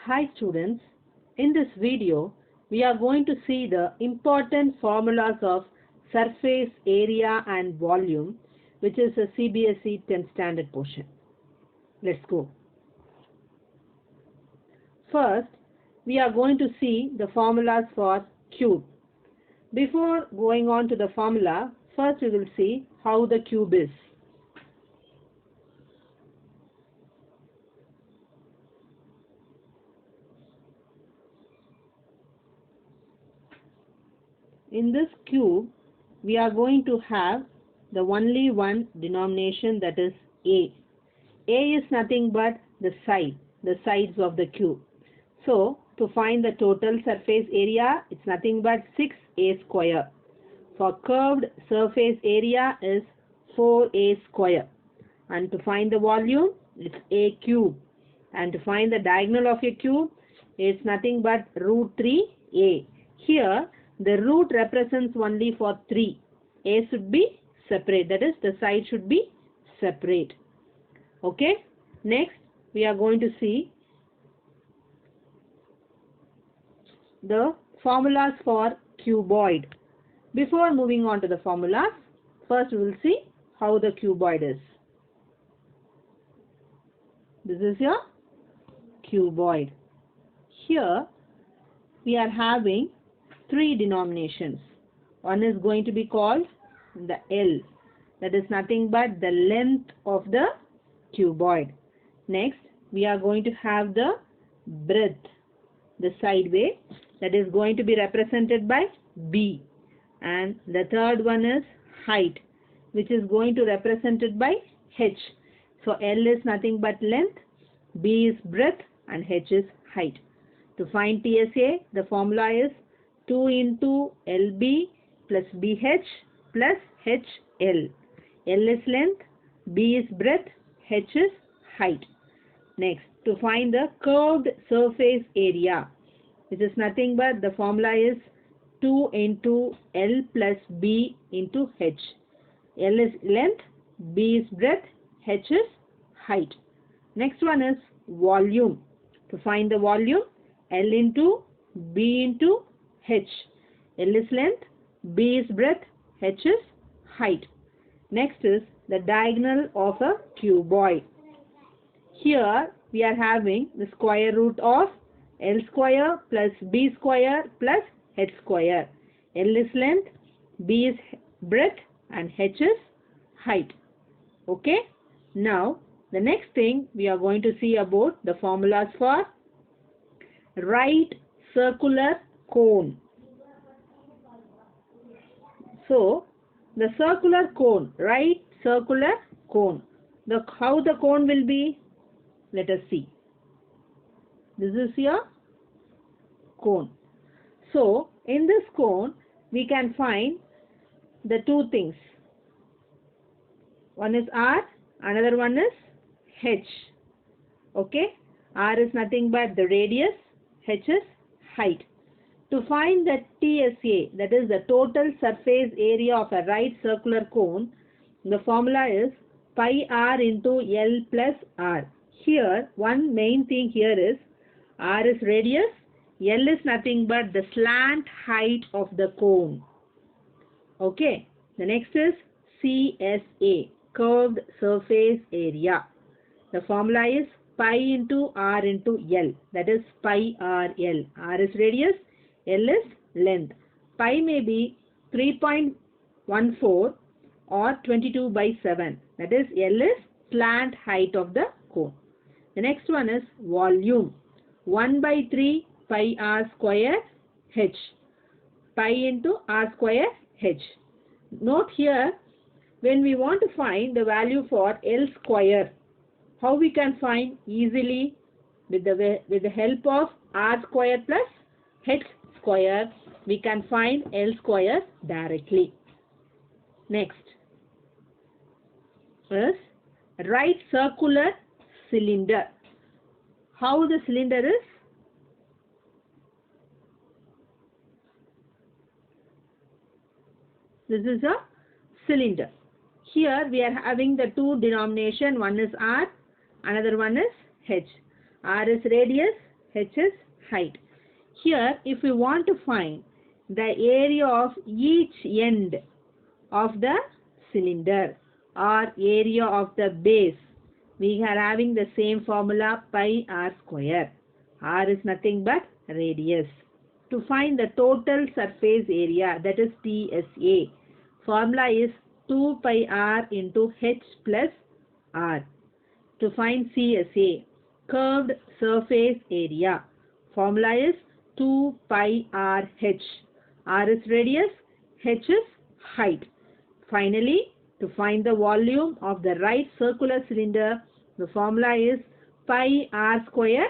Hi students, in this video we are going to see the important formulas of surface area and volume, which is a CBSE 10th standard portion. Let's go. First, we are going to see the formulas for cube. Before going on to the formula, first we will see how the cube is. In this cube, we are going to have the only one denomination, that is A. A is nothing but the sides of the cube. So, to find the total surface area, it's nothing but 6A square. For curved surface area is 4A square. And to find the volume, it's A cube. And to find the diagonal of a cube, it's nothing but root 3A. Here, the root represents only for 3. A should be separate. That is, the side should be separate. Okay. Next, we are going to see the formulas for cuboid. Before moving on to the formulas, first we will see how the cuboid is. This is your cuboid. Here, we are having 3 denominations. One is going to be called the L. That is nothing but the length of the cuboid. Next, we are going to have the breadth, the sideway, that is going to be represented by B. And the third one is height, which is going to be represented by H. So L is nothing but length, B is breadth, and H is height. To find TSA, the formula is 2 into LB plus BH plus HL. L is length, B is breadth, H is height. Next, to find the curved surface area, which is nothing but the formula is 2 into L plus B into H. L is length, B is breadth, H is height. Next one is volume. To find the volume, L into B into H. L is length, B is breadth, H is height. Next is the diagonal of a cuboid. Here we are having the square root of L square plus B square plus H square. L is length, B is breadth, and H is height. Okay. Now the next thing we are going to see about the formulas for right circular cone. So, the circular cone, right circular cone. How the cone will be? Let us see. This is your cone. So, in this cone, we can find the 2 things. One is R, another one is H. Okay? R is nothing but the radius, H is height. To find the TSA, that is the total surface area of a right circular cone, the formula is pi r into L plus R. Here, one main thing here is R is radius, L is nothing but the slant height of the cone. Okay. The next is CSA, curved surface area. The formula is pi into R into L. That is pi RL. R is radius, L is length. Pi may be 3.14 or 22 by 7. That is L is slant height of the cone. The next one is volume. 1 by 3 pi r square H. Pi into r square H. Note here, when we want to find the value for L square, how we can find easily with the help of r square plus H square, we can find L square directly. Next is right circular cylinder. How the cylinder is? This is a cylinder. Here we are having the 2 denomination. One is R, another one is H. R is radius, H is height. Here, if we want to find the area of each end of the cylinder or area of the base, we are having the same formula, pi r square. R is nothing but radius. To find the total surface area, that is TSA, formula is 2 pi r into h plus r. To find CSA, curved surface area, formula is 2 pi r h. R is radius, h is height. Finally, to find the volume of the right circular cylinder, the formula is pi r square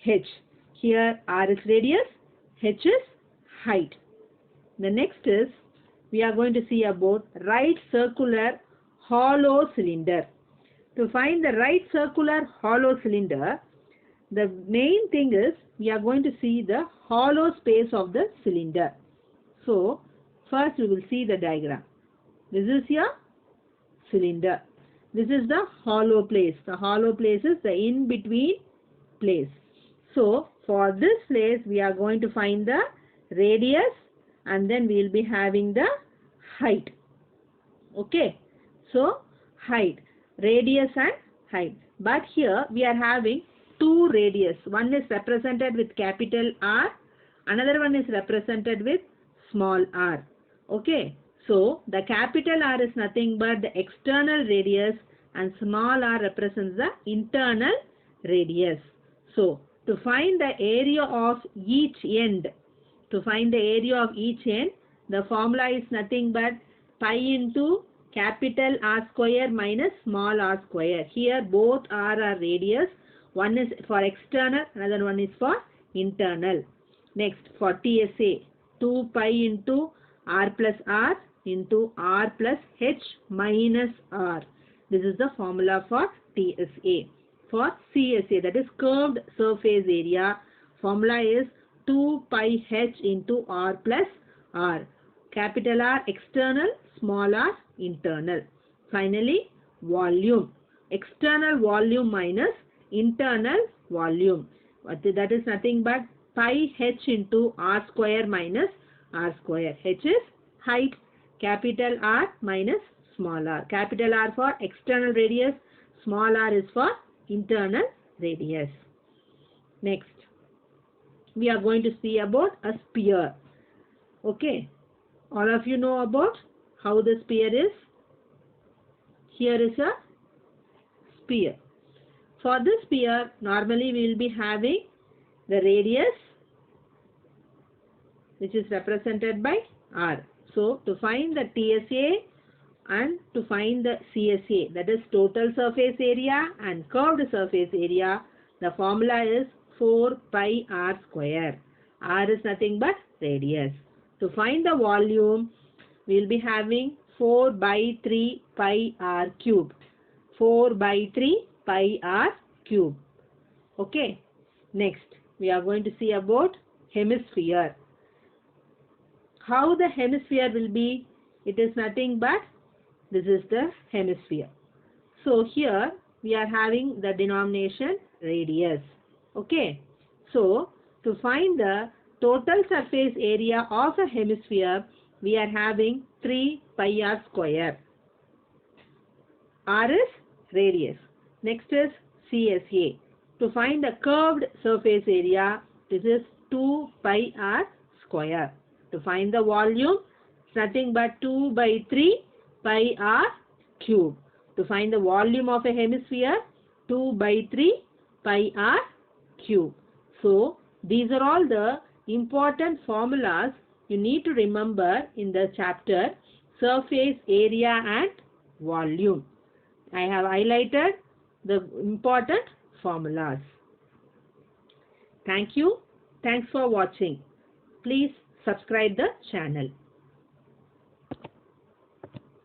h. Here r is radius, h is height. The next is, we are going to see about right circular hollow cylinder. To find the right circular hollow cylinder, the main thing is we are going to see the hollow space of the cylinder. So, first we will see the diagram. This is your cylinder. This is the hollow place. The hollow place is the in-between place. So, for this place, we are going to find the radius and then we will be having the height. Okay. So, height, radius and height. But here we are having two radius. One is represented with capital R. Another one is represented with small r. Okay. So, the capital R is nothing but the external radius and small r represents the internal radius. So, to find the area of each end, the formula is nothing but pi into capital R square minus small r square. Here both r are radius. One is for external, another one is for internal. Next, for TSA, 2 pi into r plus r into r plus h minus r. This is the formula for TSA. For CSA, that is curved surface area, formula is 2 pi h into r plus r. Capital R external, small r internal. Finally, volume. External volume minus internal volume. That is nothing but pi h into r square minus r square. H is height. Capital R minus small r. Capital R for external radius. Small r is for internal radius. Next, we are going to see about a sphere. Okay. All of you know about how the sphere is. Here is a sphere. For this sphere, normally we will be having the radius, which is represented by r. So, to find the TSA and to find the CSA, that is total surface area and curved surface area, the formula is 4 pi r square. R is nothing but radius. To find the volume, we will be having 4 by 3 pi r cube. 4 by 3 pi r cube. Okay. Next, we are going to see about hemisphere. How the hemisphere will be? It is nothing but this is the hemisphere. So here we are having the denomination radius. Okay. So to find the total surface area of a hemisphere, we are having 3 pi r square. R is radius. Next is CSA. To find the curved surface area, this is 2 pi r square. To find the volume, it's nothing but 2 by 3 pi r cube. To find the volume of a hemisphere, 2 by 3 pi r cube. So, these are all the important formulas you need to remember in the chapter surface area and volume. I have highlighted the important formulas. Thank you. Thanks for watching. Please subscribe the channel.